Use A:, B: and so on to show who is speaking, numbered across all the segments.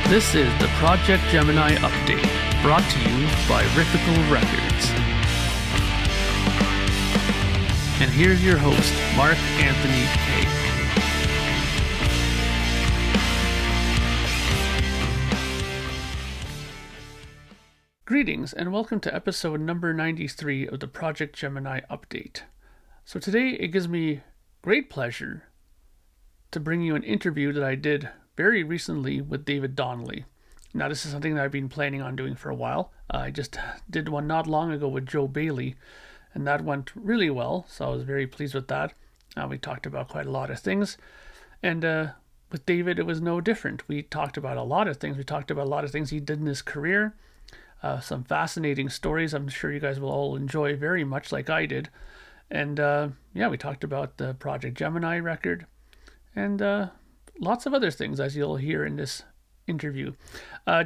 A: This is the Projekt Gemineye update, brought to you by Riffical Records. And here's your host, Mark Anthony Hay. Greetings and welcome to episode number 93 of the Projekt Gemineye update. So today it gives me great pleasure to bring you an interview that I did very recently with David Donley. Now, this is something that I've been planning on doing for a while. I just did one not long ago with Joe Bailey, and that went really well, so I was very pleased with that. We talked about quite a lot of things, and with David, it was no different. We talked about a lot of things. We talked about a lot of things he did in his career, some fascinating stories I'm sure you guys will all enjoy very much like I did. And we talked about the Projekt Gemineye record, and lots of other things, as you'll hear in this interview.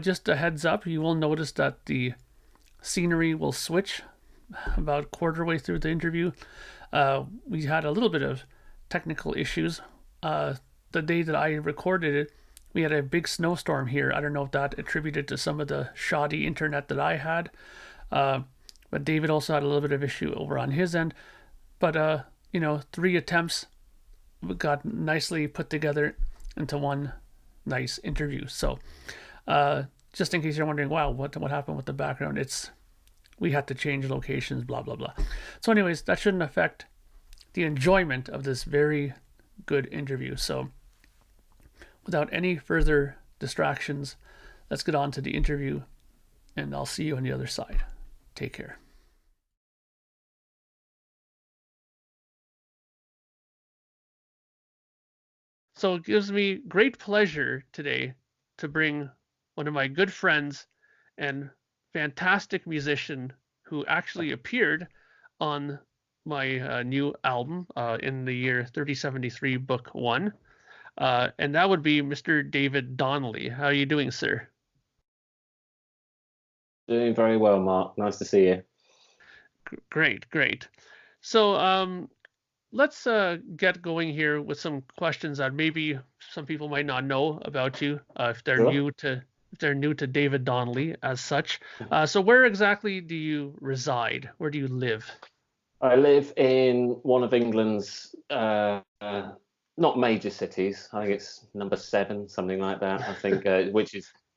A: Just a heads up, you will notice that the scenery will switch about quarter way through the interview. We had a little bit of technical issues. The day that I recorded it, we had a big snowstorm here. I don't know if that attributed to some of the shoddy internet that I had. But David also had a little bit of issue over on his end. But, 3 attempts got nicely put together into one nice interview. So just in case you're wondering, wow, what happened with the background, we had to change locations, blah blah blah. So anyways, that shouldn't affect the enjoyment of this very good interview. So without any further distractions, let's get on to the interview, and I'll see you on the other side. Take care. So it gives me great pleasure today to bring one of my good friends and fantastic musician who actually appeared on my new album in the year 3073 Book 1. And that would be Mr. David Donley. How are you doing, sir?
B: Doing very well, Mark. Nice to see you.
A: Great. So let's get going here with some questions that maybe some people might not know about you if they're
B: Sure.
A: new to David Donley as such. So where exactly do you reside? Where do you live?
B: I live in one of England's not major cities. I think it's number 7, something like that. I think, and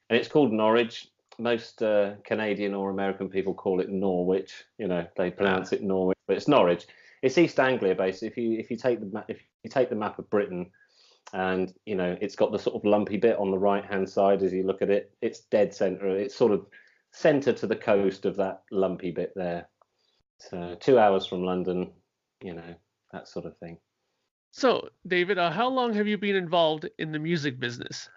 B: it's called Norwich. Most Canadian or American people call it Norwich. They pronounce it Norwich, but it's Norwich. It's East Anglia, basically. If you take the map of Britain, and it's got the sort of lumpy bit on the right hand side as you look at it. It's dead centre. It's sort of centre to the coast of that lumpy bit there. So 2 hours from London, that sort of thing.
A: So, David, how long have you been involved in the music business?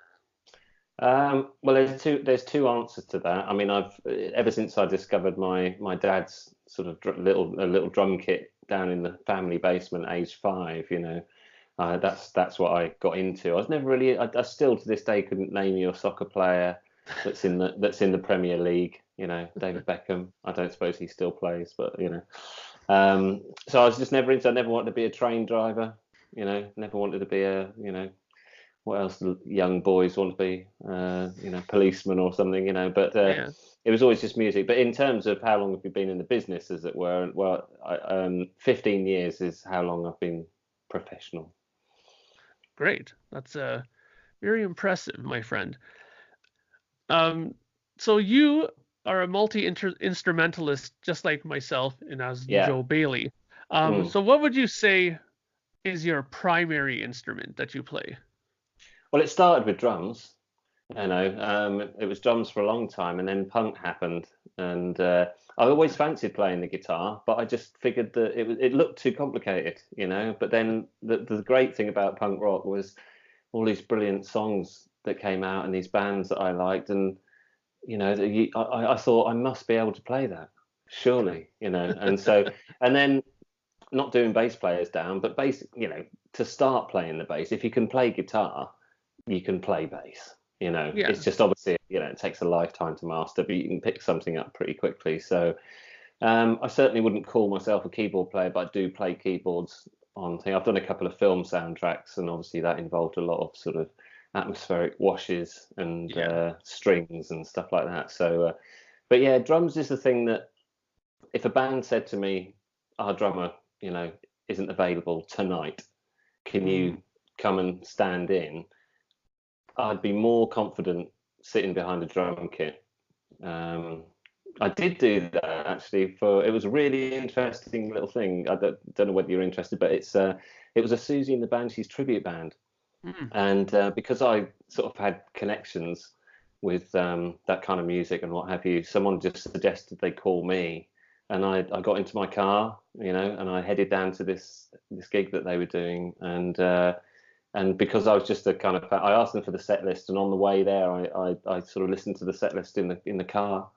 B: Well, there's two answers to that. I mean, I've ever since I discovered my dad's sort of little drum kit down in the family basement, age 5. That's what I got into. I was never really. I still to this day couldn't name you a soccer player that's in the Premier League. David Beckham. I don't suppose he still plays, but So I was just never into. I never wanted to be a train driver. Never wanted to be what else do young boys want to be? Policeman or something. But it was always just music. But in terms of how long have you been in the business, as it were, well, 15 years is how long I've been professional.
A: Great. That's very impressive, my friend. So you are a multi-instrumentalist, just like myself and as Joe Bailey. So what would you say is your primary instrument that you play?
B: Well, it started with drums. It was drums for a long time, and then punk happened, and I always fancied playing the guitar, but I just figured that it looked too complicated, But then the great thing about punk rock was all these brilliant songs that came out and these bands that I liked, and I thought I must be able to play that, surely, And so, and then not doing bass players down, but to start playing the bass, if you can play guitar, you can play bass. It's just obviously, it takes a lifetime to master, but you can pick something up pretty quickly. So I certainly wouldn't call myself a keyboard player, but I do play keyboards on things. I've done a couple of film soundtracks, and obviously that involved a lot of sort of atmospheric washes and
A: Yeah.
B: strings and stuff like that. So, but yeah, drums is the thing that if a band said to me, our drummer, isn't available tonight, can
A: Mm.
B: you come and stand in? I'd be more confident sitting behind a drum kit. Um, I did do that actually. It was a really interesting little thing. I don't know whether you're interested, but it was a Susie and the Banshees tribute band,
A: Mm.
B: and because I sort of had connections with that kind of music and what have you, someone just suggested they call me, and I got into my car, and I headed down to this gig that they were doing, and because I was just a kind of, I asked them for the set list, and on the way there, I sort of listened to the set list in the car,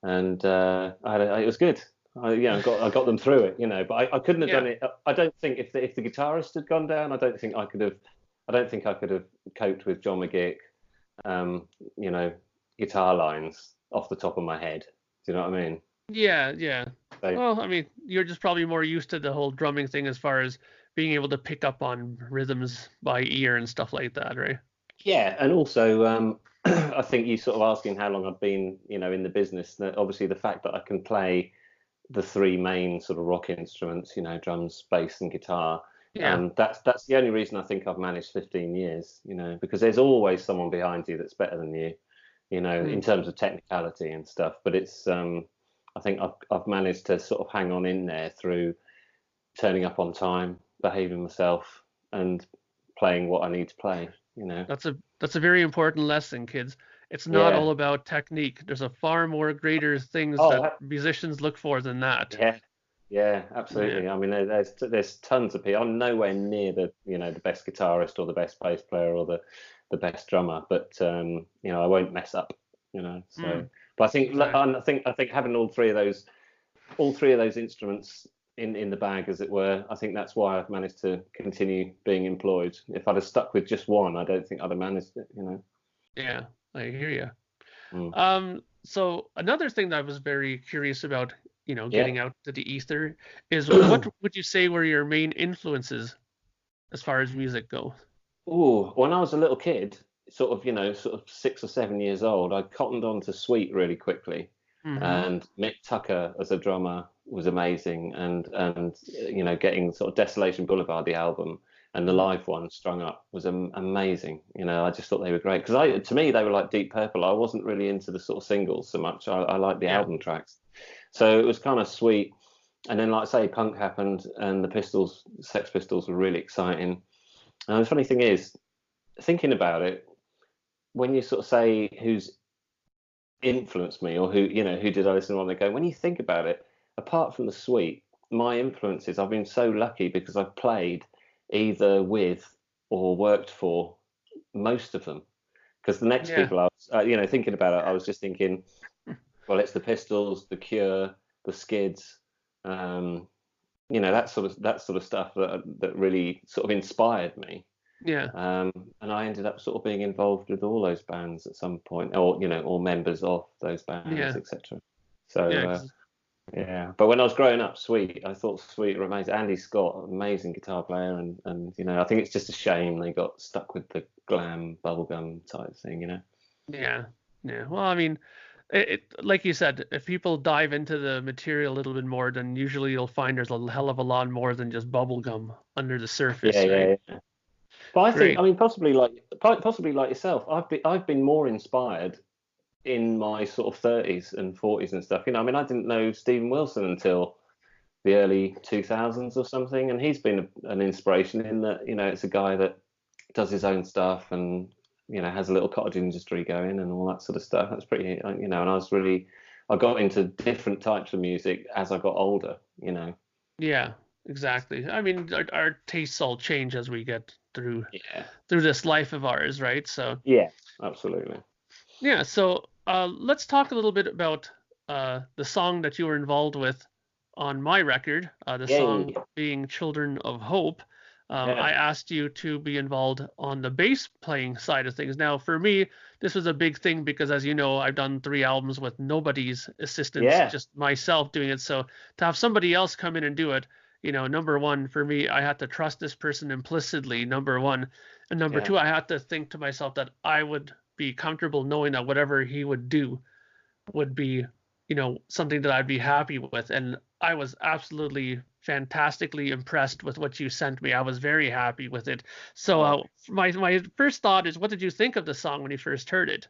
B: and it was good. I got them through it, but I couldn't have
A: Yeah.
B: done it. I don't think if the guitarist had gone down, I don't think I could have. I don't think I could have coped with John McGick, um, you know, guitar lines off the top of my head. Do you know what I mean?
A: Yeah, yeah.
B: So,
A: Well, I mean, you're just probably more used to the whole drumming thing as far as being able to pick up on rhythms by ear and stuff like that, right?
B: yeah, and also I think you sort of asking how long I've been, in the business. That obviously the fact that I can play the three main sort of rock instruments, drums, bass, and guitar.
A: Yeah.
B: That's the only reason I think I've managed 15 years, because there's always someone behind you that's better than you, in
A: Mm.
B: terms of technicality and stuff. But it's I think I've managed to sort of hang on in there through turning up on time, behaving myself, and playing what I need to play.
A: That's a very important lesson, kids. It's not
B: Yeah.
A: all about technique. There's a far more greater things
B: Oh,
A: that musicians look for than that.
B: yeah. Yeah,
A: Yeah.
B: absolutely. I mean, there's tons of people. I'm nowhere near the best guitarist or the best bass player or the best drummer, but I won't mess up. So,
A: Mm.
B: but I think
A: Exactly.
B: I think having all three of those instruments in the bag, as it were, I think that's why I've managed to continue being employed. If I'd have stuck with just one, I don't think I'd have managed it.
A: Yeah, I hear you.
B: Mm.
A: So another thing that I was very curious about,
B: Yeah.
A: getting out to the ether is what would you say were your main influences as far as music goes?
B: Oh, when I was a little kid, sort of 6 or 7 years old, I cottoned on to Sweet really quickly,
A: Mm-hmm.
B: and Mick Tucker as a drummer was amazing, and getting sort of Desolation Boulevard, the album, and the
A: Mm.
B: live one strung up was amazing. I just thought they were great because to me they were like Deep Purple. I wasn't really into the sort of singles so much. I liked the
A: Yeah.
B: album tracks, so it was kind of Sweet. And then, like I say, punk happened, and the Pistols, Sex Pistols, were really exciting. And the funny thing is, thinking about it, when you sort of say who's influenced me or who did I listen to on the go, when you think about it, apart from the Sweet, my influences, I've been so lucky because I've played either with or worked for most of them. Because the next
A: Yeah.
B: people I was, thinking about it, I was just thinking, well, it's the Pistols, the Cure, the Skids, um, that sort of stuff that really sort of inspired me.
A: Yeah.
B: And I ended up sort of being involved with all those bands at some point, or members of those bands,
A: Yeah.
B: etc. So
A: Yeah. 'Cause
B: yeah, but when I was growing up, Sweet, I thought Sweet were amazing. Andy Scott, amazing guitar player, and I think it's just a shame they got stuck with the glam bubblegum type thing.
A: yeah. Yeah. Well, I mean, like you said, if people dive into the material a little bit more, then usually you'll find there's a hell of a lot more than just bubblegum under the
B: Yeah,
A: surface, right?
B: yeah, yeah. But I think,
A: Great.
B: I mean, possibly like yourself, I've been more inspired in my sort of 30s and 40s and stuff. I mean, I didn't know Stephen Wilson until the early 2000s or something, and he's been an inspiration in that, it's a guy that does his own stuff and, has a little cottage industry going and all that sort of stuff. That's pretty, and I got into different types of music as I got older.
A: Yeah, exactly. I mean, our tastes all change as we get
B: Yeah.
A: through this life of ours, right? So
B: Yeah, absolutely.
A: yeah, so let's talk a little bit about the song that you were involved with on my record, the
B: Yay.
A: song being Children of Hope.
B: Yeah.
A: I asked you to be involved on the bass playing side of things. Now, for me, this was a big thing because, as you know, I've done 3 albums with nobody's assistance,
B: Yeah.
A: just myself doing it. So to have somebody else come in and do it, number one, for me, I had to trust this person implicitly, number one. And number
B: Yeah.
A: two, I had to think to myself that I would be comfortable knowing that whatever he would do would be, something that I'd be happy with. And I was absolutely fantastically impressed with what you sent me. I was very happy with it. So my first thought is, what did you think of the song when you first heard it?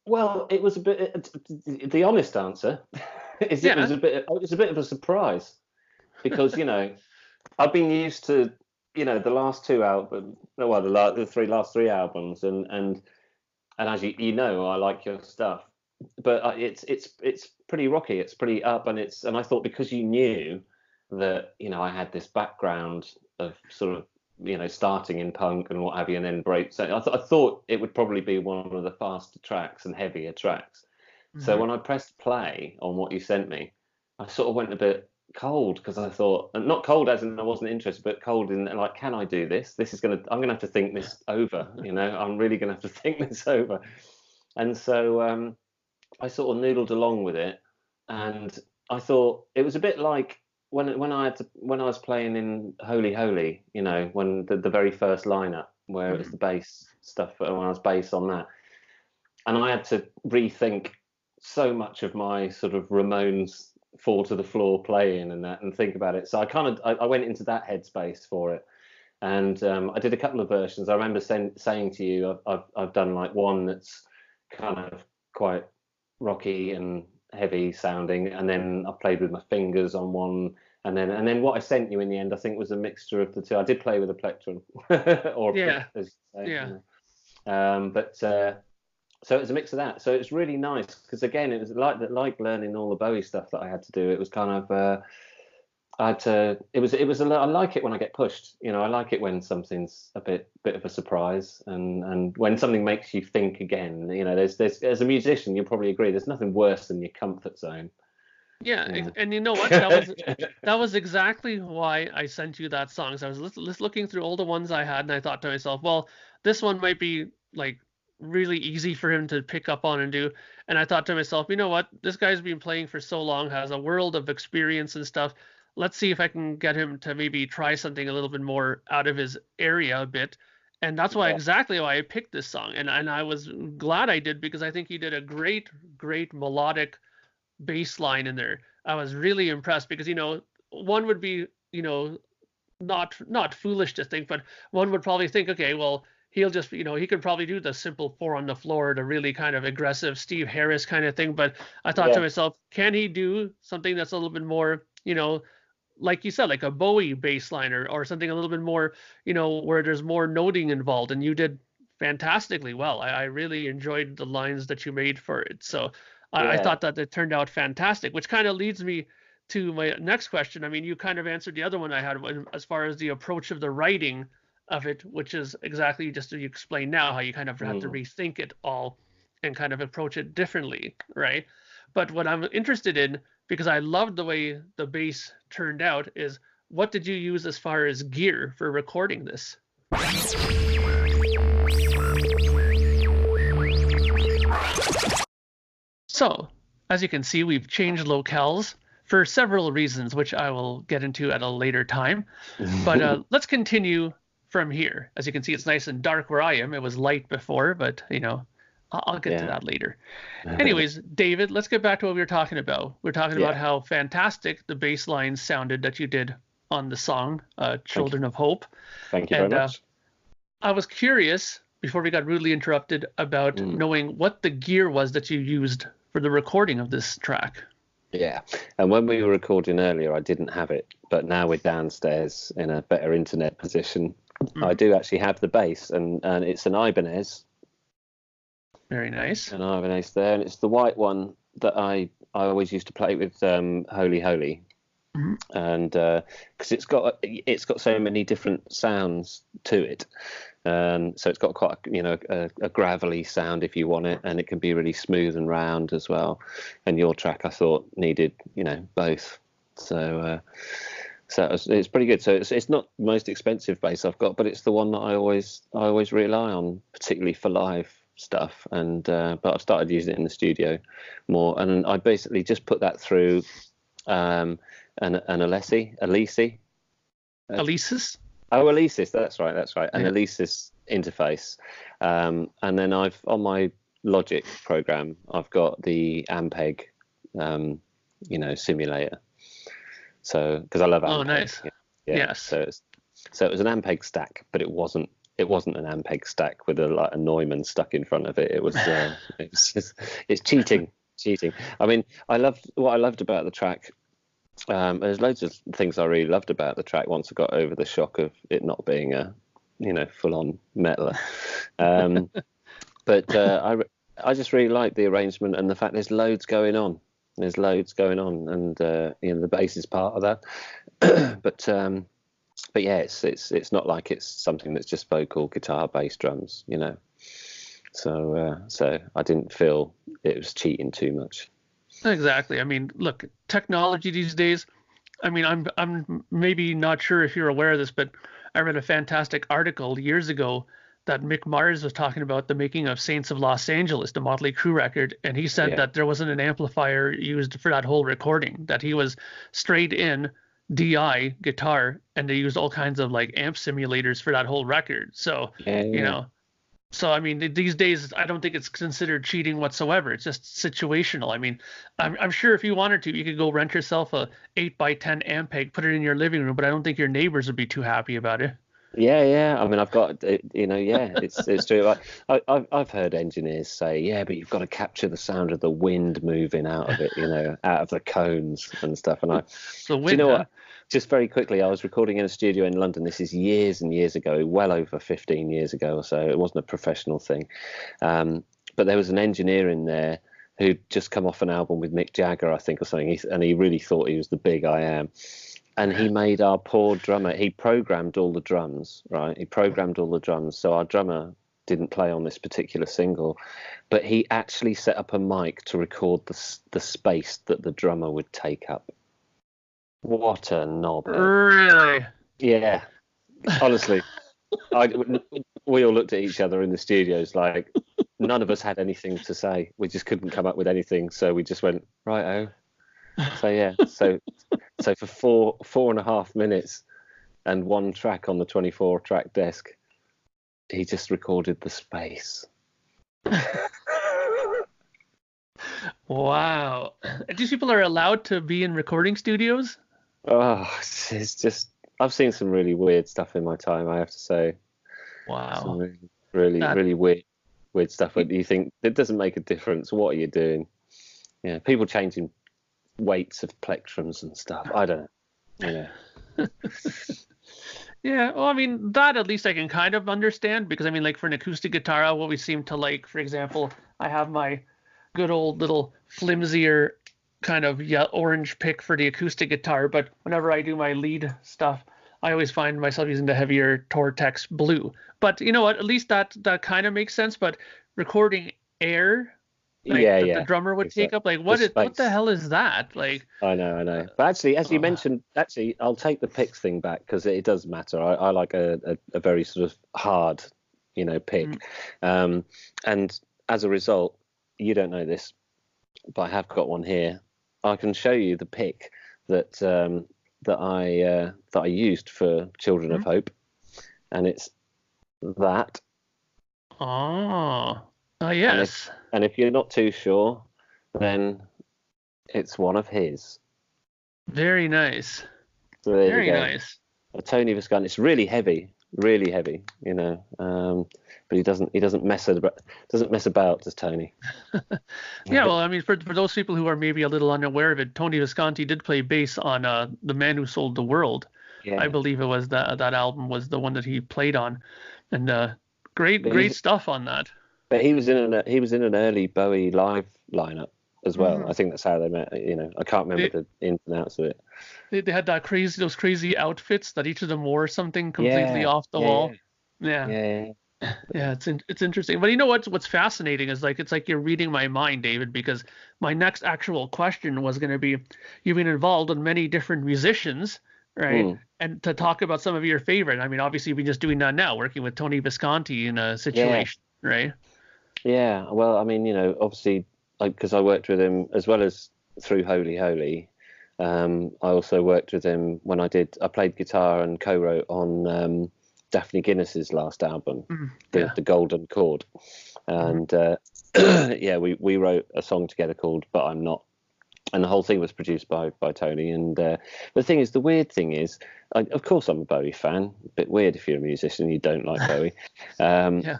B: Well, it was a bit. The honest answer is it
A: Yeah.
B: was a bit. It was a bit of a surprise because I've been used to the last two albums, well, the last three albums, and as you know, I like your stuff, but it's pretty rocky. It's pretty up, and I thought because you knew that I had this background of sort of starting in punk and what have you, and then break. So I thought it would probably be one of the faster tracks and heavier tracks. So
A: Hmm.
B: when I pressed play on what you sent me, I sort of went a bit cold because I thought, and not cold as in I wasn't interested, but cold in like, can I do this? I'm gonna have to think this over. I'm really gonna have to think this over. And so I sort of noodled along with it, and I thought it was a bit like when I was playing in Holy Holy, when the very first lineup where it was
A: Hmm.
B: the bass stuff, when I was bass on that, and I had to rethink so much of my sort of Ramones fall to the floor playing and that, and think about it. So I went into that headspace for it, and I did a couple of versions. I remember saying to you, I've done like one that's kind of quite rocky and heavy sounding, and then I played with my fingers on one, and then what I sent you in the end, I think, was a mixture of the two. I did play with a plectrum, or a pick,
A: Yeah.
B: as you say,
A: Yeah.
B: but so it was a mix of that. So it's really nice because again, it was like learning all the Bowie stuff that I had to do. It was kind of I had to. It was a lot. I like it when I get pushed. I like it when something's a bit of a surprise, and when something makes you think again. There's as a musician, you'll probably agree. There's nothing worse than your comfort zone.
A: Yeah,
B: Yeah.
A: and you know what? That was exactly why I sent you that song. So I was looking through all the ones I had, and I thought to myself, well, this one might be like really easy for him to pick up on and do. And I thought to myself, you know what? This guy's been playing for so long, has a world of experience and stuff. Let's see if I can get him to maybe try something a little bit more out of his area a bit. And that's why
B: Yeah.
A: exactly why I picked this song. And I was glad I did because I think he did a great melodic bass line in there. I was really impressed because one would be not foolish to think, but one would probably think, okay, well, he'll just he could probably do the simple four on the floor, the really kind of aggressive Steve Harris kind of thing. But I thought to
B: Yeah.
A: myself, can he do something that's a little bit more like you said, like a Bowie bass line or something a little bit more where there's more noting involved, and you did fantastically well. I really enjoyed the lines that you made for it. So I
B: Yeah.
A: thought that it turned out fantastic, which kind of leads me to my next question. I mean, you kind of answered the other one I had as far as the approach of the writing of it, which is exactly just as you explained now, how you kind of have to
B: Mm.
A: rethink it all and kind of approach it differently, right? But what I'm interested in, because I loved the way the bass turned out, is what did you use as far as gear for recording this? So, as you can see, we've changed locales for several reasons, which I will get into at a later time. But let's continue from here. As you can see, it's nice and dark where I am. It was light before, but I'll get to
B: Yeah.
A: that later. Anyways, David, let's get back to what we were talking about. We are talking about
B: Yeah.
A: how fantastic the bass line sounded that you did on the song
B: Thank you.
A: Children of Hope.
B: Thank you very
A: And
B: much.
A: I was curious, before we got rudely interrupted, about
B: Mm.
A: knowing what the gear was that you used for the recording of this track.
B: Yeah. And when we were recording earlier, I didn't have it, but now we're downstairs in a better internet position. I
A: Mhm.
B: do actually have the bass, and it's an Ibanez,
A: Very nice.
B: there, and it's the white one that I always used to play with Holy Holy,
A: Mhm.
B: and because it's got so many different sounds to it. So it's got quite a gravelly sound if you want it, and it can be really smooth and round as well. And your track, I thought, needed both. So it's pretty good. So it's not the most expensive bass I've got, but it's the one that I always rely on, particularly for live stuff. And but I've started using it in the studio more, and I basically just put that through an Elise.
A: Alesis?
B: Oh, Alesis, that's right. An
A: Yeah.
B: Alesis interface. And then on my Logic program, I've got the Ampeg, simulator. So, because I love Ampeg.
A: Oh, nice.
B: Yeah.
A: Yes.
B: So it was an Ampeg stack, but it wasn't an Ampeg stack with a Neumann stuck in front of it. It was it's cheating. I mean, what I loved about the track. There's loads of things I really loved about the track once I got over the shock of it not being a, full-on metaler. But I just really like the arrangement and the fact there's loads going on. And the bass is part of that. But yeah, it's not like it's something that's just vocal, guitar, bass, drums, So I didn't feel it was cheating too much.
A: Exactly. I mean, look, technology these days. I mean, I'm maybe not sure if you're aware of this, but I read a fantastic article years ago that Mick Mars was talking about the making of Saints of Los Angeles, the Motley Crue record, and he said that there wasn't an amplifier used for that whole recording, that he was straight in DI guitar, and they used all kinds of like amp simulators for that whole record. So, So, I mean, these days, I don't think it's considered cheating whatsoever. It's just situational. I mean, I'm sure if you wanted to, you could go rent yourself a 8x10 Ampeg, put it in your living room, but I don't think your neighbors would be too happy about it.
B: Yeah. I mean, I've got, it's true. I've heard engineers say, yeah, but you've got to capture the sound of the wind moving out of it, out of the cones and stuff. And
A: The wind,
B: do you know what? Just very quickly, I was recording in a studio in London. This is years and years ago, well over 15 years ago or so. It wasn't a professional thing. But there was an engineer in there who'd just come off an album with Mick Jagger, I think, or something. And he really thought he was the big I am. And he made our poor drummer, he programmed all the drums, right? He programmed all the drums. So our drummer didn't play on this particular single, but he actually set up a mic to record the space that the drummer would take up. What a knob.
A: Really?
B: Yeah. Honestly, we all looked at each other in the studios like none of us had anything to say. We just couldn't come up with anything. So we just went, right-o. So, yeah. So for 4.5 minutes and one track on the 24-track desk, he just recorded the space.
A: Wow. These people are allowed to be in recording studios?
B: Oh, it's just, I've seen some really weird stuff in my time, I have to say.
A: Wow.
B: Some really weird stuff. But you think, it doesn't make a difference. What are you doing? Yeah, people changing weights of plectrums and stuff. I don't know.
A: Yeah, well, I mean, that at least I can kind of understand, because I mean, like for an acoustic guitar, I always seem to like, for example, I have my good old little flimsier kind of orange pick for the acoustic guitar, but whenever I do my lead stuff, I always find myself using the heavier Tortex blue. But you know what? At least that kind of makes sense. But recording air, like the drummer would take up, like what the hell is that? Like
B: I know. But actually, as you mentioned, I'll take the picks thing back because it does matter. I like a very sort of hard, pick, and as a result, you don't know this, but I have got one here. I can show you the pick that I used for Children of Hope, and it's that.
A: Oh, yes.
B: And if you're not too sure, then it's one of his.
A: Very nice.
B: So there
A: Very
B: you go.
A: nice.
B: A Tony Visconti. It's really heavy, but he doesn't mess about, does Tony?
A: Yeah, well, I mean, for those people who are maybe a little unaware of it, Tony Visconti did play bass on The Man Who Sold the World. Yeah. I believe it was that album was the one that he played on, and great stuff on that.
B: But he was in an early Bowie live lineup as well. I think that's how they met. I can't remember the ins and outs of it.
A: They had those crazy outfits that each of them wore something completely off the wall. Yeah, it's interesting. But you know what's fascinating is it's like you're reading my mind, David, because my next actual question was going to be, you've been involved in many different musicians, right? And to talk about some of your favorite. I mean, obviously, we're just doing that now, working with Tony Visconti in a situation, right?
B: Yeah. Well, I mean, obviously, because I worked with him as well as through Holy Holy. I also worked with him when I played guitar and co-wrote on Daphne Guinness's last album, the Golden Chord, and yeah, we wrote a song together called "But I'm Not," and the whole thing was produced by Tony. And the thing is, the weird thing is, of course, I'm a Bowie fan. A bit weird if you're a musician and you don't like Bowie,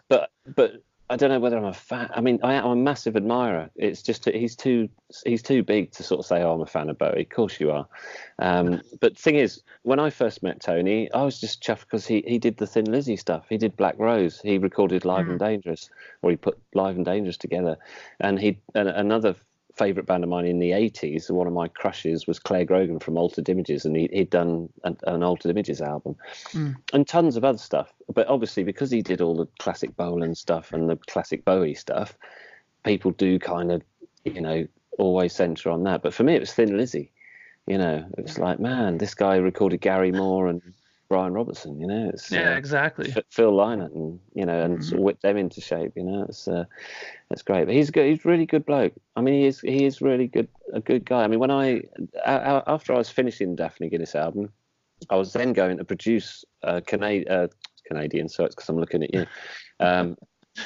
B: but I don't know whether I'm a fan. I mean, I'm a massive admirer. It's just he's too big to sort of say, "Oh, I'm a fan of Bowie." Of course you are. But the thing is, when I first met Tony, I was just chuffed because he did the Thin Lizzy stuff. He did Black Rose. He recorded Live and Dangerous, or he put Live and Dangerous together. And another favourite band of mine in the 80s, one of my crushes was Claire Grogan from Altered Images, and he'd done an Altered Images album and tons of other stuff. But obviously, because he did all the classic Bolan stuff and the classic Bowie stuff, people do kind of, always centre on that. But for me, it was Thin Lizzy. It was like, man, this guy recorded Gary Moore and Brian Robertson. It's
A: exactly.
B: Phil Lynott, and and sort of whipped them into shape. It's great. But he's good. He's a really good bloke. I mean, he is really good, a good guy. I mean, when after I was finishing Daphne Guinness album, I was then going to produce Canadian. So it's because I'm looking at you.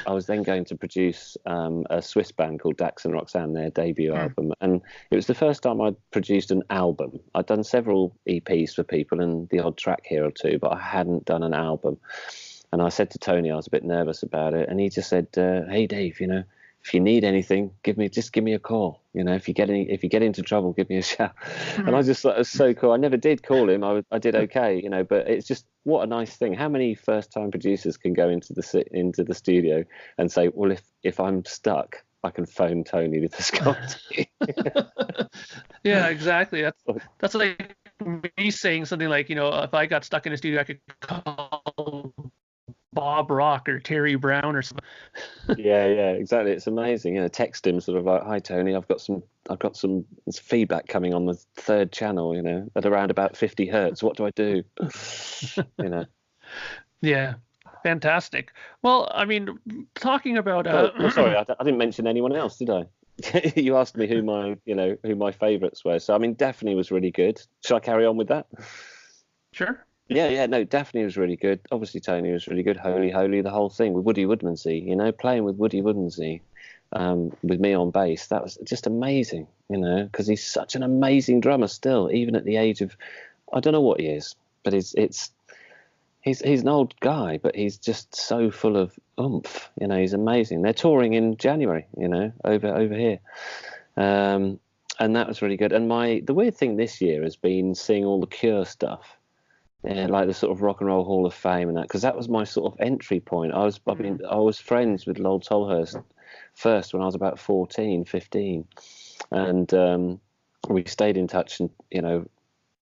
B: I was then going to produce a Swiss band called Dax and Roxanne, their debut album, and it was the first time I'd produced an album. I'd done several EPs for people and the odd track here or two, but I hadn't done an album. And I said to Tony, I was a bit nervous about it, and he just said, "Hey Dave, if you need anything, give me a call. If you get into trouble, give me a shout." And I just thought it was so cool. I never did call him. I did okay, but it's just what a nice thing. How many first-time producers can go into the studio and say, "Well, if I'm stuck, I can phone Tony with Visconti."
A: Yeah, exactly. That's like me saying something like, if I got stuck in a studio, I could call Bob Rock or Terry Brown or something.
B: yeah, exactly. It's amazing. Text him sort of like, "Hi Tony, I've got some feedback coming on the third channel, at around about 50 hertz. What do I do?"
A: Yeah, fantastic. Well, I mean, talking about
B: sorry, I didn't mention anyone else, did I? You asked me who my favourites were. So I mean, Daphne was really good. Shall I carry on with that?
A: Sure.
B: Yeah, no, Daphne was really good. Obviously, Tony was really good. Holy, the whole thing with Woody Woodmansey, playing with Woody Woodmansey with me on bass. That was just amazing, because he's such an amazing drummer still, even at the age of, I don't know what he is, but he's an old guy, but he's just so full of oomph. He's amazing. They're touring in January, over here. And that was really good. And the weird thing this year has been seeing all the Cure stuff. Yeah, like the sort of Rock and Roll Hall of Fame and that, because that was my sort of entry point. I was friends with Lol Tolhurst first when I was about 14, 15. And we stayed in touch, and,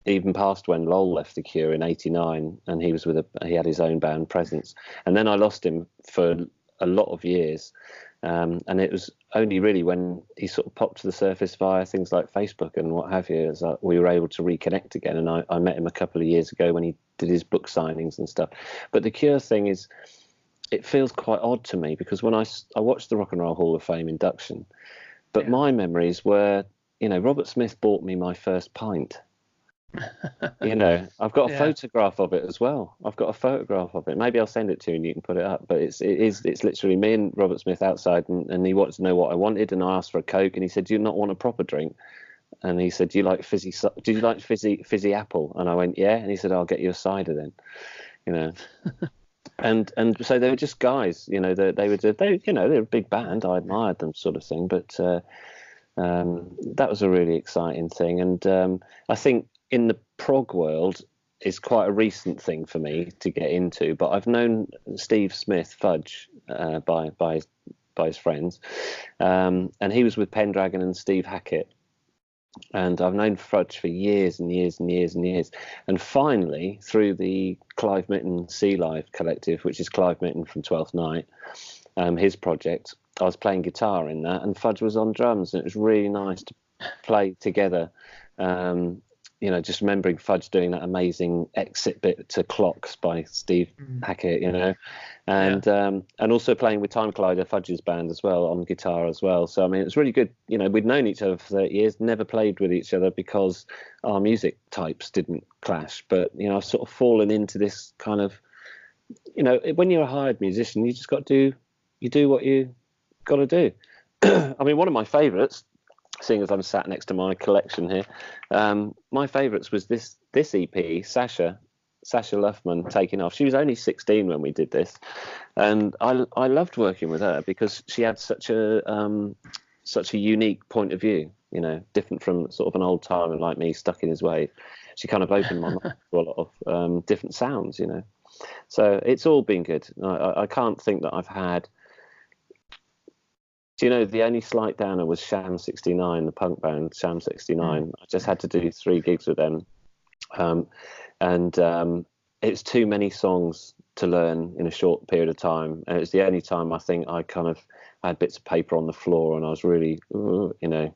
B: even past when Lol left the Cure in '89, and he had his own band, Presence. And then I lost him for a lot of years. And it was only really when he sort of popped to the surface via things like Facebook and what have you, we were able to reconnect again. And I met him a couple of years ago when he did his book signings and stuff. But the Cure thing it feels quite odd to me, because when I watched the Rock and Roll Hall of Fame induction, but my memories were, Robert Smith bought me my first pint. I've got a photograph of it as well. I've got a photograph of it. Maybe I'll send it to you and you can put it up. But it's literally me and Robert Smith outside, and he wanted to know what I wanted, and I asked for a Coke, and he said, "Do you not want a proper drink?" And he said, "Do you like fizzy apple?" And I went, "Yeah." And he said, "I'll get you a cider then." And so they were just guys. They were a big band. I admired them, sort of thing. But that was a really exciting thing, and I think in the prog world is quite a recent thing for me to get into. But I've known Steve Smith, Fudge, by his friends, and he was with Pendragon and Steve Hackett. And I've known Fudge for years and years and years and years. And finally, through the Clive Mitten Sea Live Collective, which is Clive Mitten from 12th Night, his project, I was playing guitar in that, and Fudge was on drums, and it was really nice to play together. just remembering Fudge doing that amazing exit bit to Clocks by Steve Hackett, and also playing with Time Collider, Fudge's band as well, on guitar as well. So I mean, it's really good. We'd known each other for 30 years, never played with each other because our music types didn't clash. But I've sort of fallen into this kind of, when you're a hired musician, you just got to do what you got to do. I mean, one of my favourites, seeing as I'm sat next to my collection here, my favourites was this EP, Sasha Luffman, Taking Off. She was only 16 when we did this, and I loved working with her because she had such a unique point of view, different from sort of an old timer like me stuck in his way. She kind of opened my mind to a lot of different sounds, So it's all been good. I can't think that I've had. The only slight downer was Sham 69, the punk band Sham 69. I just had to do 3 gigs with them. And it's too many songs to learn in a short period of time. And it's the only time I think I kind of had bits of paper on the floor and I was really, a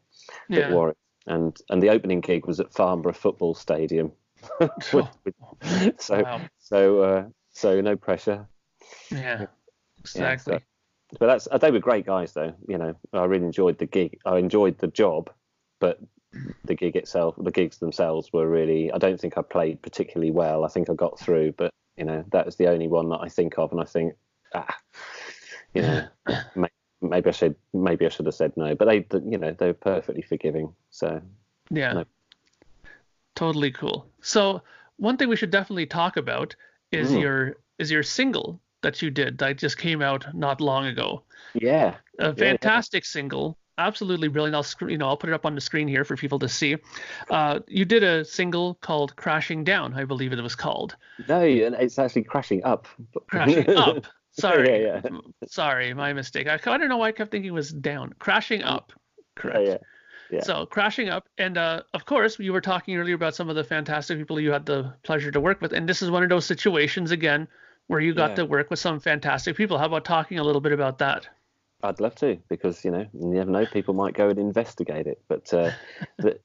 B: bit worried. And the opening gig was at Farnborough Football Stadium. So no pressure.
A: Yeah, exactly.
B: Yeah, but they were great guys, though. I really enjoyed the gig. I enjoyed the job, but the gigs themselves were really. I don't think I played particularly well. I think I got through, but that was the only one that I think of, and I think, maybe I should have said no. But they were perfectly forgiving. So
A: yeah,
B: no.
A: Totally cool. So one thing we should definitely talk about is your single that you did that just came out not long ago.
B: Yeah.
A: A fantastic single. Absolutely brilliant. I'll put it up on the screen here for people to see. You did a single called Crashing Down, I believe it was called.
B: No, it's actually Crashing Up.
A: Crashing Up. Sorry.
B: Yeah.
A: Sorry, my mistake. I don't know why I kept thinking it was down. Crashing Up. Correct.
B: Yeah.
A: So Crashing Up, and of course, you were talking earlier about some of the fantastic people you had the pleasure to work with, and this is one of those situations again where you got to work with some fantastic people. How about talking a little bit about that?
B: I'd love to, because you never know, people might go and investigate it. But the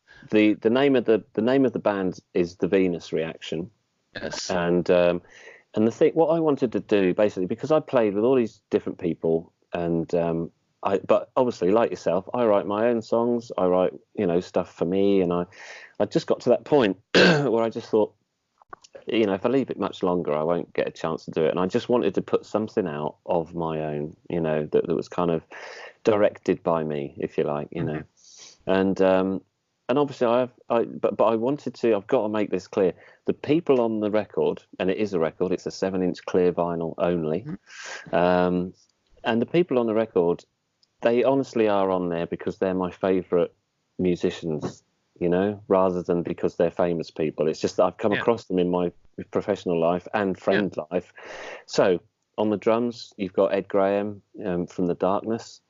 B: name of the band is The Venus Reaction.
A: Yes.
B: And the thing, what I wanted to do basically, because I played with all these different people, and but obviously, like yourself, I write my own songs. I write stuff for me, and I just got to that point where I just thought, if I leave it much longer, I won't get a chance to do it. And I just wanted to put something out of my own, that was kind of directed by me, if you like, And obviously but I wanted to. I've got to make this clear. The people on the record, and it is a record. It's a 7-inch clear vinyl only, and the people on the record, they honestly are on there because they're my favourite musicians. Rather than because they're famous people. It's just that I've come across them in my professional life and friend life. So on the drums, you've got Ed Graham from The Darkness,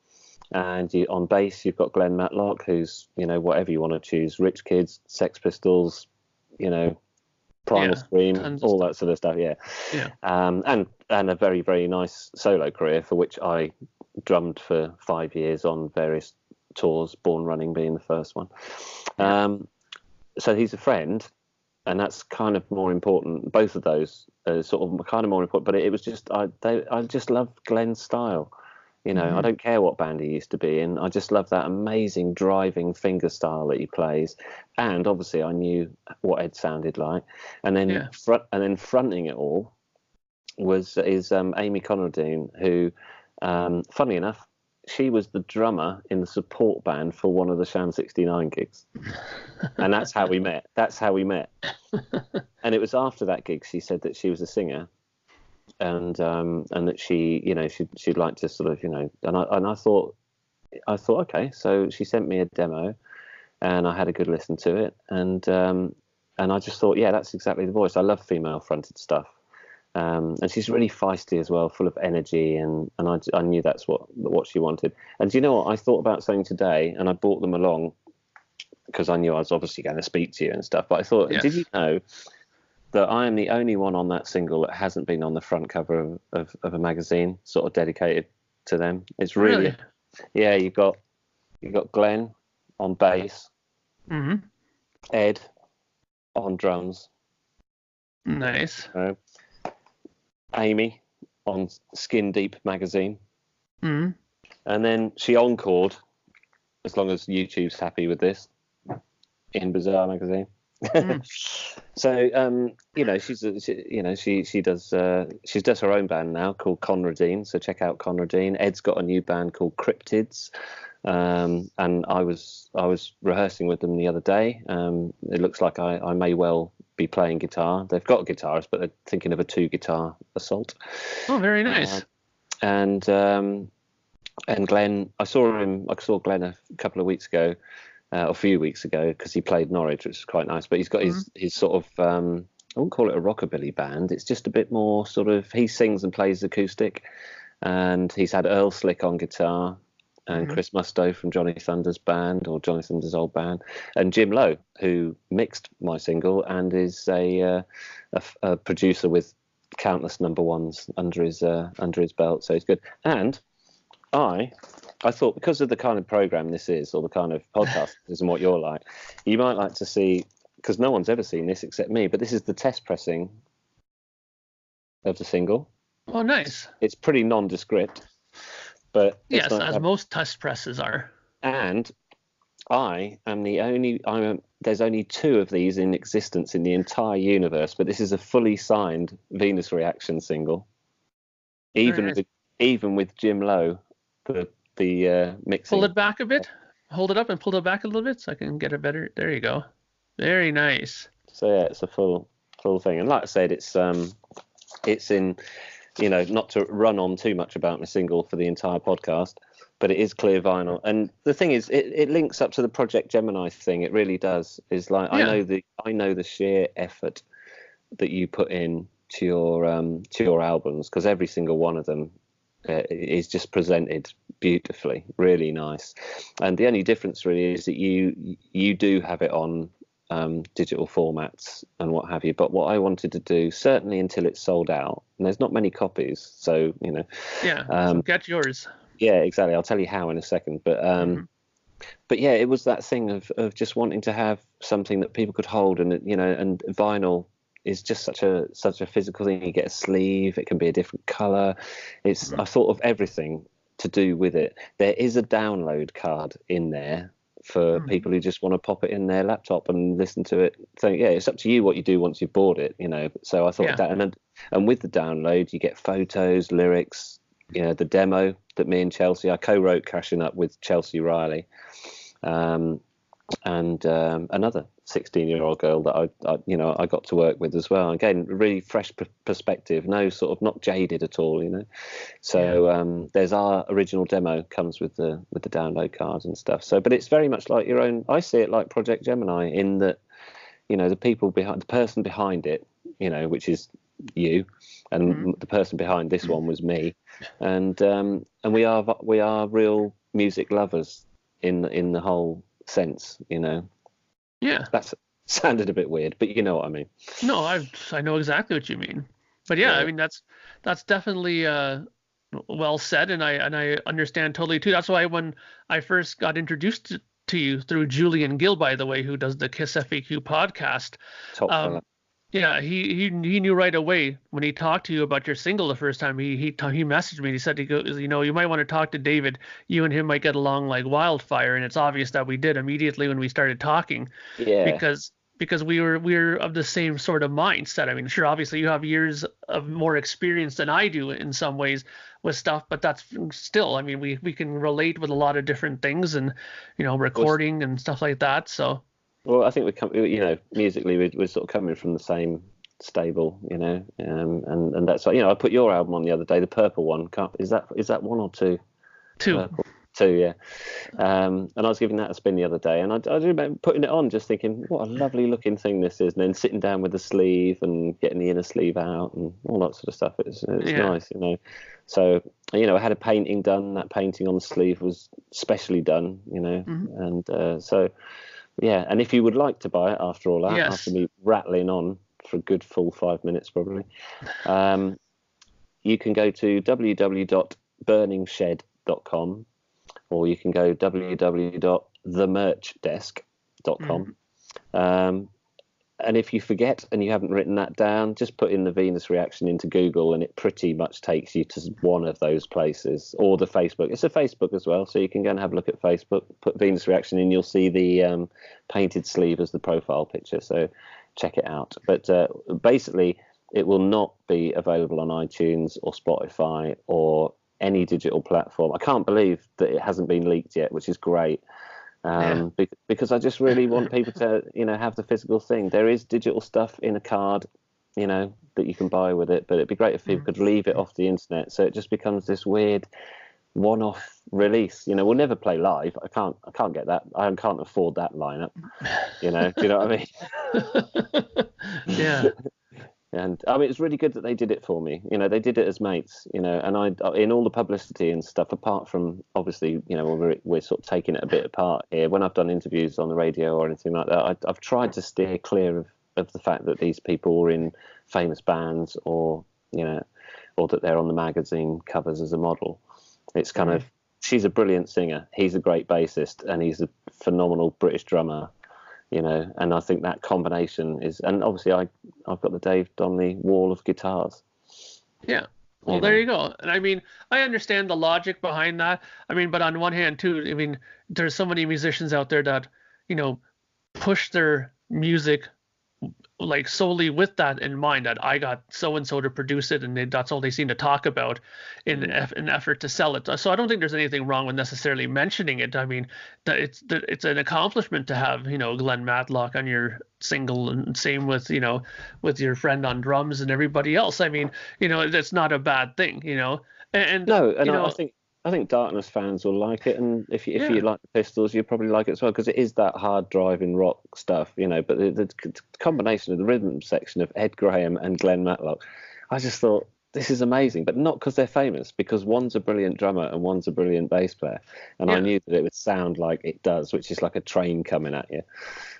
B: and on bass, you've got Glenn Matlock, who's, whatever you want to choose, Rich Kids, Sex Pistols, Primal Scream, all that sort of stuff. And a very, very nice solo career, for which I drummed for 5 years on various tours, Born Running being the first one. So he's a friend, and that's kind of more important. Both of those are sort of kind of more important, but it was just I just love Glenn's style. I don't care what band he used to be in. I just love that amazing driving finger style that he plays, and obviously I knew what Ed sounded like, and then fronting it all is Amy Conradine, who, funnily enough, she was the drummer in the support band for one of the Sham 69 gigs. And that's how we met. And it was after that gig she said that she was a singer, and that she'd like to sort of, and I thought, okay. So she sent me a demo, and I had a good listen to it, and I just thought, that's exactly the voice. I love female fronted stuff. And she's really feisty as well, full of energy, and I knew that's what she wanted. And do you know what? I thought about something today, and I brought them along because I knew I was obviously going to speak to you and stuff. But I thought, did you know that I am the only one on that single that hasn't been on the front cover of a magazine sort of dedicated to them? It's really? Yeah. You've got Glenn on bass, Ed on drums.
A: Nice.
B: Amy on Skin Deep magazine.
A: Mm.
B: And then she encored, as long as YouTube's happy with this, in Bizarre magazine. So she does her own band now called Conradine. So check out Conradine. Ed's got a new band called Cryptids, and I was rehearsing with them the other day. It looks like I may well be playing guitar. They've got a guitarist, but they're thinking of a 2-guitar assault.
A: Oh, very nice.
B: And Glenn, I saw Glenn a couple of weeks ago. A few weeks ago, because he played Norwich, which is quite nice. But he's got his sort of, I wouldn't call it a rockabilly band. It's just a bit more sort of, he sings and plays acoustic. And he's had Earl Slick on guitar and Chris Musto from Johnny Thunder's band, or Johnny Thunder's old band, and Jim Lowe, who mixed my single and is a producer with countless number ones under his belt. So he's good. And I thought, because of the kind of program this is, or the kind of podcast is, and what you're like, you might like to see, because no one's ever seen this except me, but this is the test pressing of the single.
A: Oh, nice.
B: It's pretty nondescript, but
A: yes, as most test presses are.
B: And there's only 2 of these in existence in the entire universe, but this is a fully signed Venus Reaction single, even with Jim Lowe, the mixing.
A: Pull it back a bit. Hold it up and pull it back a little bit so I can get it better. There you go. Very nice.
B: So yeah, it's a full thing. And like I said, it's in, not to run on too much about my single for the entire podcast, but it is clear vinyl. And the thing is, it links up to the Projekt Gemineye thing. It really does. It's like, I know the sheer effort that you put in to your albums, because every single one of them is just presented beautifully, really nice. And the only difference really is that you do have it on digital formats and what have you. But what I wanted to do, certainly until it's sold out, and there's not many copies, so
A: so get yours.
B: Yeah, exactly. I'll tell you how in a second. But but yeah, it was that thing of just wanting to have something that people could hold, and and vinyl is just such a physical thing. You get a sleeve, it can be a different color. I thought of everything to do with it. There is a download card in there for people who just want to pop it in their laptop and listen to it. So yeah, it's up to you what you do once you've bought it, So I thought that, and with the download, you get photos, lyrics, the demo that me and Chelsea, I co-wrote Crashing Up with Chelsea Riley, and another 16-year-old girl that I got to work with as well. Again, really fresh perspective, not jaded at all, So there's our original demo comes with the download cards and stuff. So, but it's very much like your own. I see it like Projekt Gemineye in that, the people behind, the person behind it, which is you, and the person behind this one was me, and we are real music lovers in the whole sense,
A: Yeah.
B: That sounded a bit weird, but you know what I mean.
A: No, I know exactly what you mean. But yeah, I mean that's definitely well said, and I understand totally too. That's why when I first got introduced to you through Julian Gill, by the way, who does the Kiss FAQ podcast.
B: Top fella.
A: Yeah, he knew right away when he talked to you about your single the first time. He messaged me. He said, he goes, you might want to talk to David. You and him might get along like wildfire. And it's obvious that we did immediately when we started talking. Yeah. Because we were of the same sort of mindset. I mean, sure, obviously you have years of more experience than I do in some ways with stuff, but that's still, I mean, we can relate with a lot of different things, and recording and stuff like that. So. Well,
B: I think musically we're sort of coming from the same stable, and that's why, I put your album on the other day, the purple one. Is that one or two?
A: Two.
B: Purple. Two, yeah. And I was giving that a spin the other day, and I do remember putting it on, just thinking, what a lovely looking thing this is, and then sitting down with the sleeve and getting the inner sleeve out and all that sort of stuff. It's nice, So, I had a painting done. That painting on the sleeve was specially done, and so. Yeah, and if you would like to buy it after all that, after me rattling on for a good full 5 minutes probably, you can go to www.burningshed.com, or you can go www.themerchdesk.com, And if you forget and you haven't written that down, just put in the Venus reaction into Google, and it pretty much takes you to one of those places, or the Facebook. It's a Facebook as well, so you can go and have a look at Facebook. Put Venus reaction in, you'll see the painted sleeve as the profile picture. So check it out. But basically, it will not be available on iTunes or Spotify or any digital platform. I can't believe that it hasn't been leaked yet, which is great. Because I just really want people to, have the physical thing. There is digital stuff in a card, that you can buy with it, but it'd be great if people could leave it off the internet, so it just becomes this weird one-off release. We'll never play live. I can't get that. I can't afford that lineup. Do you know what I mean?
A: Yeah.
B: And I mean, it's really good that they did it for me. They did it as mates. And I, in all the publicity and stuff, apart from obviously, when we're sort of taking it a bit apart here. When I've done interviews on the radio or anything like that, I've tried to steer clear of the fact that these people were in famous bands, or or that they're on the magazine covers as a model. It's kind of, she's a brilliant singer, he's a great bassist, and he's a phenomenal British drummer. And I think that combination is, and obviously I've got the Dave Donley wall of guitars.
A: Yeah. Well, there you go. And I mean, I understand the logic behind that. I mean, but on one hand too, I mean, there's so many musicians out there that, push their music like solely with that in mind, that I got so and so to produce it, and that's all they seem to talk about in an effort to sell it. So I don't think there's anything wrong with necessarily mentioning it. I mean, it's an accomplishment to have Glenn Matlock on your single, and same with with your friend on drums and everybody else. I mean, that's not a bad thing. And
B: no, and I think Darkness fans will like it, and if you like the Pistols, you'll probably like it as well, because it is that hard driving rock stuff, But the combination of the rhythm section of Ed Graham and Glenn Matlock, I just thought, this is amazing. But not because they're famous, because one's a brilliant drummer and one's a brilliant bass player, and I knew that it would sound like it does, which is like a train coming at you.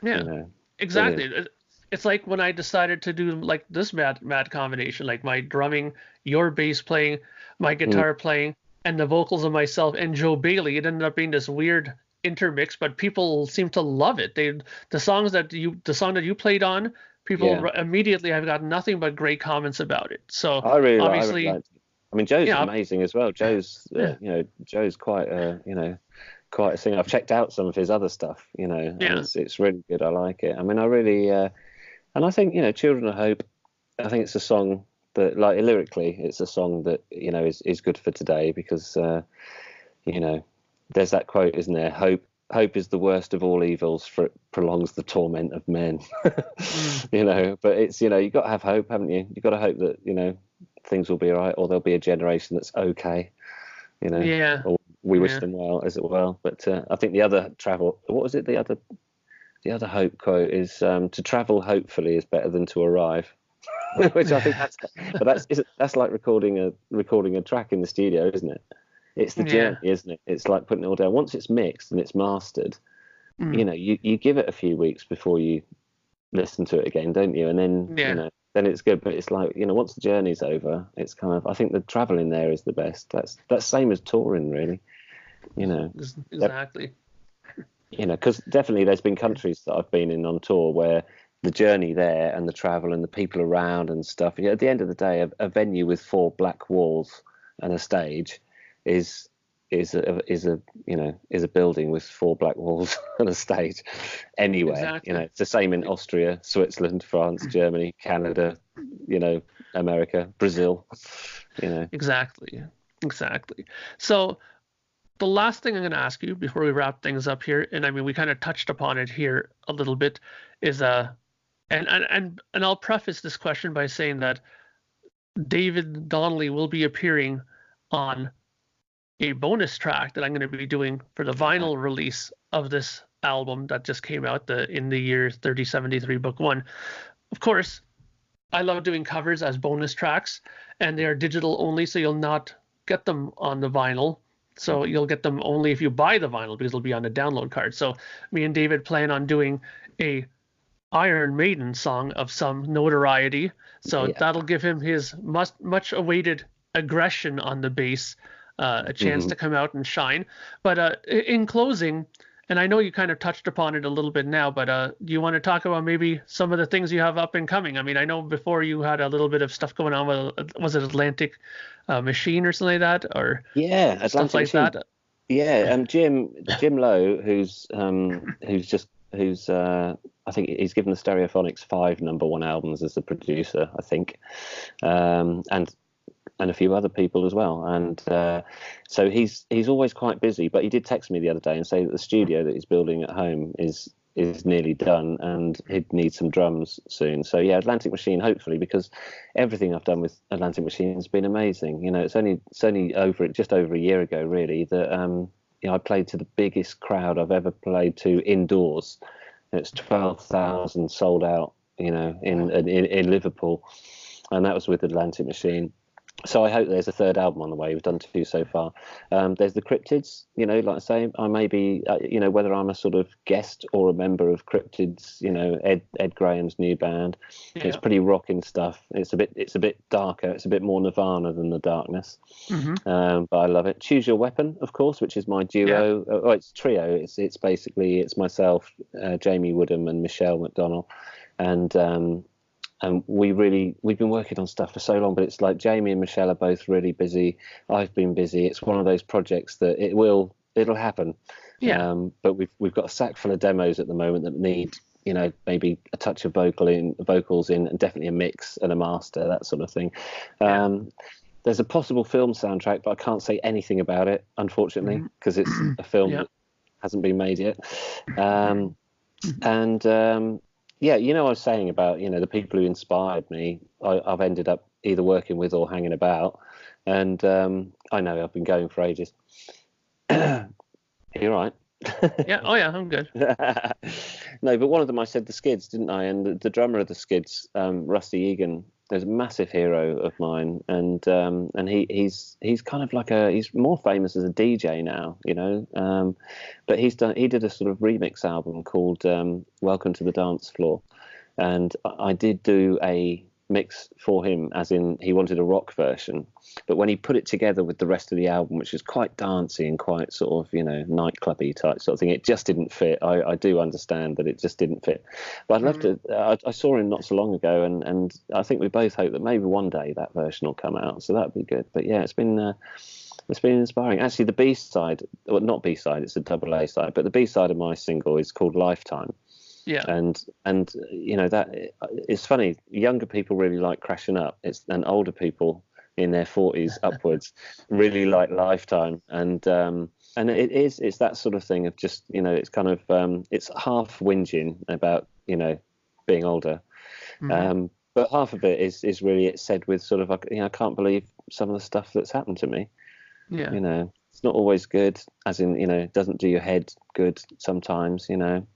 A: Yeah, exactly. Brilliant. It's like when I decided to do like this mad combination, like my drumming, your bass playing, my guitar playing, and the vocals of myself and Joe Bailey. It ended up being this weird intermix, but people seem to love it. The song that you played on, people immediately have got nothing but great comments about it. So
B: I really
A: obviously,
B: liked it. I mean, Joe's amazing as well. Joe's Joe's quite quite a singer. I've checked out some of his other stuff, and it's really good. I like it. I mean, I really and I think Children of Hope, I think it's a song that, like, lyrically, it's a song that is good for today, because there's that quote, isn't there? Hope is the worst of all evils, for it prolongs the torment of men. But it's you've got to have hope, haven't you? You've got to hope that things will be all right, or there'll be a generation that's okay. Or we wish them well, as it well. But I think the other what was it? The other hope quote is, to travel hopefully is better than to arrive. Which I think that's like recording a track in the studio, isn't it? It's the journey, isn't it? It's like putting it all down. Once it's mixed and it's mastered, you give it a few weeks before you listen to it again, don't you? And then then it's good. But it's like, once the journey's over, it's kind of, I think the traveling there is the best. That's same as touring, really.
A: Exactly.
B: Because definitely there's been countries that I've been in on tour where the journey there and the travel and the people around and stuff. At the end of the day, a venue with 4 black walls and a stage is a building with 4 black walls and a stage. Anywhere,
A: exactly.
B: It's the same in Austria, Switzerland, France, Germany, Canada, America, Brazil.
A: Exactly. So the last thing I'm going to ask you before we wrap things up here, and I mean, we kind of touched upon it here a little bit, is and I'll preface this question by saying that David Donley will be appearing on a bonus track that I'm going to be doing for the vinyl release of this album that just came out in the year 3073 Book 1. Of course, I love doing covers as bonus tracks, and they are digital only, so you'll not get them on the vinyl. So you'll get them only if you buy the vinyl, because it'll be on a download card. So me and David plan on doing a Iron Maiden song of some notoriety. So that'll give him his much awaited aggression on the bass, a chance to come out and shine. But in closing, And I know you kind of touched upon it a little bit now, but do you want to talk about maybe some of the things you have up and coming? I mean, I know before you had a little bit of stuff going on with, was it Atlantic Machine or something like that, or
B: Yeah,
A: stuff
B: Atlantic
A: like
B: Machine.
A: that?
B: Yeah, Jim Lowe, who's I think he's given the Stereophonics 5 #1 albums as the producer, I think, and a few other people as well. And so he's always quite busy. But he did text me the other day and say that the studio that he's building at home is nearly done, and he'd need some drums soon. So yeah, Atlantic Machine, hopefully, because everything I've done with Atlantic Machine has been amazing. You know, it's only just over a year ago, really, that I played to the biggest crowd I've ever played to indoors. It's 12,000 sold out, you know, in Liverpool, and that was with Atlantic Machine. So I hope there's a third album on the way. We've done 2 so far. There's the Cryptids, you know, like I say, I may be, you know, whether I'm a sort of guest or a member of Cryptids, you know, Ed Graham's new band. Yeah. It's pretty rocking stuff. It's a bit darker. It's a bit more Nirvana than the darkness. Mm-hmm. But I love it. Choose Your Weapon, of course, which is my duo. Yeah. Oh, it's trio. It's basically myself, Jamie Woodham, and Michelle McDonnell, and we've been working on stuff for so long, but it's like Jamie and Michelle are both really busy. I've been busy. It's one of those projects that it'll happen. Yeah. But we've got a sack full of demos at the moment that need, you know, maybe a touch of vocals in, and definitely a mix and a master, that sort of thing. There's a possible film soundtrack, but I can't say anything about it, unfortunately, because it's a film that hasn't been made yet. Yeah, you know, I was saying about, you know, the people who inspired me, I've ended up either working with or hanging about. And I know I've been going for ages. Are you right?
A: Yeah. Oh, yeah, I'm good.
B: No, but one of them, I said the Skids, didn't I? And the drummer of the Skids, Rusty Egan, is a massive hero of mine. And he's kind of like he's more famous as a DJ now, you know. But he did a sort of remix album called Welcome to the Dance Floor. And I did do a mix for him, as in he wanted a rock version, but when he put it together with the rest of the album, which is quite dancey and quite sort of, you know, nightclubby type sort of thing, it just didn't fit. I do understand that it just didn't fit, but I'd love to. I saw him not so long ago, and I think we both hope that maybe one day that version will come out, so that'd be good. But yeah, it's been inspiring. Actually, the B-side, well, not B-side, it's a double A side, but the B-side of my single is called Lifetime. Yeah, and you know, that it's funny. Younger people really like Crashing Up. And older people in their 40s upwards really like Lifetime. And it's that sort of thing of just, you know, it's kind of it's half whinging about, you know, being older, but half of it is really, it's said with sort of like, you know, I can't believe some of the stuff that's happened to me. Yeah, you know, it's not always good, as in, you know, it doesn't do your head good sometimes, you know.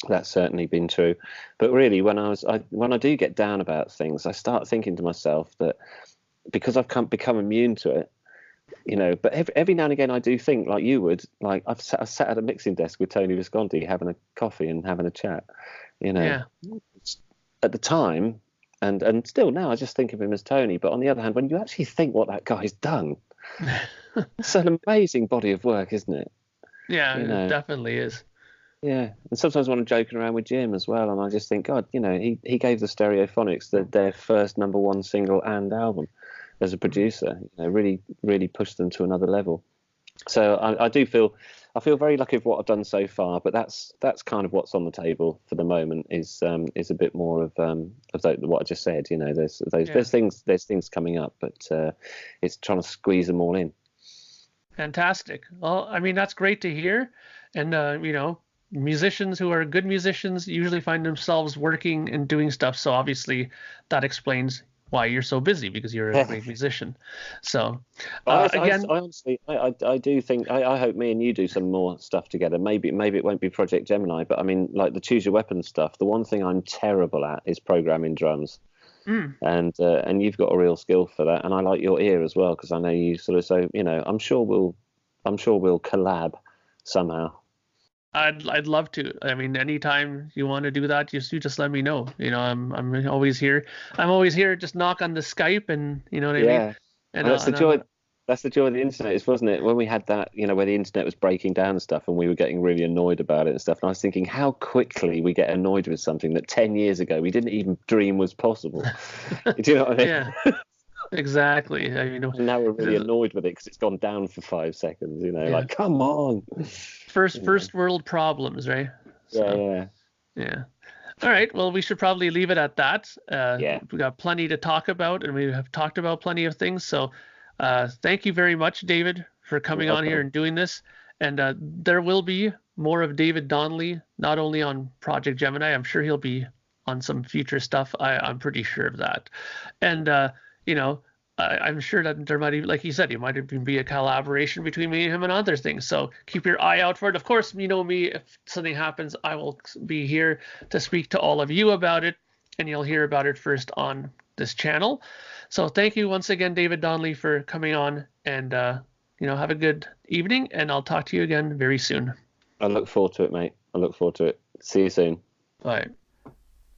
B: That's certainly been true. But really, when I do get down about things, I start thinking to myself that because I've become immune to it, you know, but every now and again I do think, like you would, like I sat at a mixing desk with Tony Visconti having a coffee and having a chat, you know. Yeah. At the time, and still now, I just think of him as Tony. But on the other hand, when you actually think what that guy's done, it's an amazing body of work, isn't it?
A: Yeah, you know? It definitely is.
B: Yeah, and sometimes when I'm joking around with Jim as well, and I just think, God, you know, he gave the Stereophonics their first #1 single and album as a producer. You know, really pushed them to another level. So I feel very lucky with what I've done so far. But that's kind of what's on the table for the moment is a bit more of what I just said. You know, there's things coming up, but it's trying to squeeze them all in.
A: Fantastic. Well, I mean, that's great to hear, and you know, musicians who are good musicians usually find themselves working and doing stuff. So obviously that explains why you're so busy, because you're a great musician. So again,
B: I do think, I hope me and you do some more stuff together. Maybe it won't be Projekt Gemineye, but I mean, like the Choose Your Weapon stuff, the one thing I'm terrible at is programming drums. And you've got a real skill for that, and I like your ear as well, because I know you sort of, so, you know, I'm sure we'll collab somehow.
A: I'd love to. I mean, anytime you want to do that, you just let me know. You know, I'm always here. I'm always here. Just knock on the Skype, and you know what I mean.
B: And that's the joy. That's the joy of the internet, is, wasn't it? When we had that, where the internet was breaking down and stuff, and we were getting really annoyed about it and stuff. And I was thinking how quickly we get annoyed with something that 10 years ago we didn't even dream was possible. Do you know what I mean?
A: Yeah, exactly. I mean,
B: And now we're really annoyed with it because it's gone down for 5 seconds.
A: yeah.
B: Like, come on.
A: First world problems, right?
B: Yeah,
A: So
B: yeah,
A: yeah. All right. Well, we should probably leave it at that.
B: yeah.
A: We got plenty to talk about, and we have talked about plenty of things. So, thank you very much, David, for coming on here
B: Okay.
A: and doing this. And there will be more of David Donley, not only on Project Gemini. I'm sure he'll be on some future stuff. I'm pretty sure of that. And you know, I'm sure that there might even, like you said, it might even be a collaboration between me and him and other things. So keep your eye out for it. Of course, you know me, if something happens, I will be here to speak to all of you about it, and you'll hear about it first on this channel. So thank you once again, David Donley, for coming on, and have a good evening, and I'll talk to you again very soon.
B: I look forward to it, mate. I look forward to it. See you soon.
A: All right.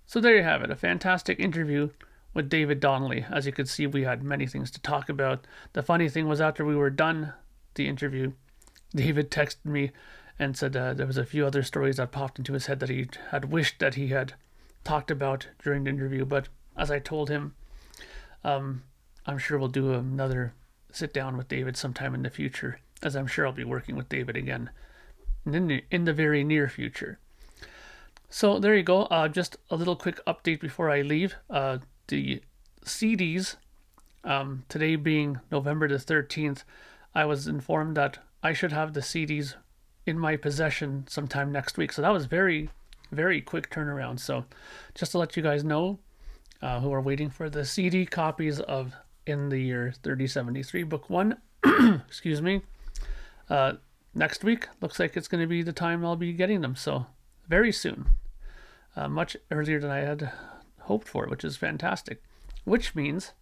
A: So there you have it, a fantastic interview with David Donley. As you could see, we had many things to talk about. The funny thing was, after we were done the interview, David texted me and said there was a few other stories that popped into his head that he had wished that he had talked about during the interview. But as I told him, I'm sure we'll do another sit down with David sometime in the future, as I'm sure I'll be working with David again in the very near future. So there you go. Just a little quick update before I leave. The CDs, today being November the 13th, I was informed that I should have the CDs in my possession sometime next week. So that was very, very quick turnaround. So just to let you guys know, who are waiting for the CD copies of In the Year 3073 Book 1, excuse me, next week looks like it's going to be the time I'll be getting them. So very soon. Much earlier than I had hoped for, which is fantastic. Which means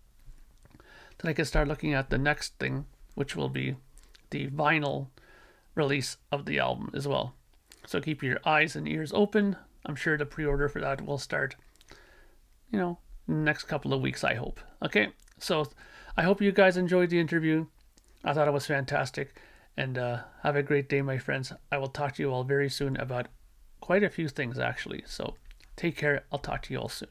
A: that I can start looking at the next thing, which will be the vinyl release of the album as well. So keep your eyes and ears open. I'm sure the pre-order for that will start, next couple of weeks, I hope. Okay, so I hope you guys enjoyed the interview. I thought it was fantastic. And have a great day, my friends. I will talk to you all very soon about quite a few things, actually. So take care. I'll talk to you all soon.